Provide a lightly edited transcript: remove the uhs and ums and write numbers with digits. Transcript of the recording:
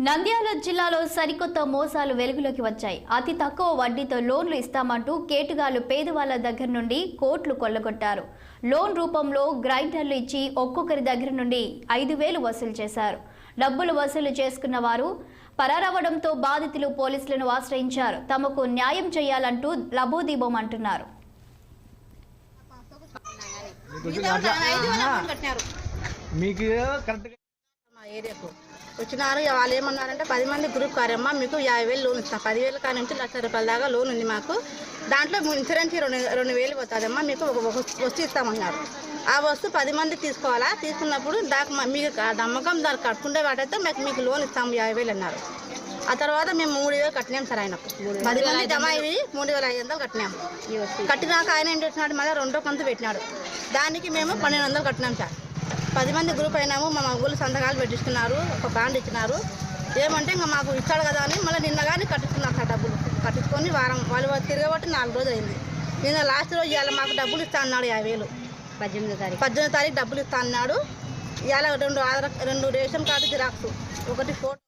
నంద్యాల జిల్లాలో సరికొత్త మోసాలు వెలుగులోకి వచ్చాయి. అతి తక్కువ వడ్డీతో లోన్లు ఇస్తామంటూ కేటుగాళ్లు పేదవాళ్ల దగ్గర నుండి కోట్లు కొల్లగొట్టారు. లోన్ రూపంలో గ్రైండర్లు ఇచ్చి ఒక్కొక్కరి దగ్గర నుండి 5,000 వసూలు చేశారు. డబ్బులు వసూలు చేసుకున్న వారు పరారవడంతో బాధితులు పోలీసులను ఆశ్రయించారు. తమకు న్యాయం చేయాలంటూ లబోదీబం అంటున్నారు. వచ్చినారు. వాళ్ళు ఏమన్నారంటే 10 మంది గ్రూప్ కార్యమ్మ మీకు 50,000 లోన్ ఇస్తాం. 10,000 కాడ నుంచి 1,00,000 రూపాయల దాకా లోన్ ఉంది మాకు. దాంట్లో ఇన్సూరెన్స్ 2,000 పోతుందమ్మా, మీకు ఒక వస్తు ఇస్తామన్నారు. ఆ వస్తువు 10 మంది తీసుకోవాలా. తీసుకున్నప్పుడు మీకు నమ్మకం దాన్ని కట్టుకుంటే వాటైతే మీకు లోన్ ఇస్తాము 50,000 అన్నారు. ఆ తర్వాత మేము 3,000 కట్టినాం సార్. ఆయనకు 10 మంది జమ అయ్యి 3,500 కట్టినాము. కట్టినాక ఆయన ఏం చేసినాడు, మళ్ళీ 2వ కంతు పెట్టినాడు. దానికి మేము 1,200 కట్టినాం సార్. 10 మంది గ్రూప్ అయినాము. మా ఊళ్ళు సంతకాలు పెట్టిస్తున్నారు, ఒక బాండ్ ఇచ్చినారు. ఏమంటే ఇంకా మాకు ఇచ్చాడు కదా అని మళ్ళీ నిన్న కానీ కట్టించుకున్నారు సార్. డబ్బులు కట్టించుకొని వాళ్ళు తిరగబట్టి 4 రోజులు అయింది. నిన్న లాస్ట్ రోజు ఇవాళ మాకు డబ్బులు ఇస్తా అన్నాడు 50,000. 18వ తారీఖు డబ్బులు ఇస్తా అన్నాడు. ఇవాళ 2 రేషన్ కార్డు జిరాక్స్, 1 ఫోటో.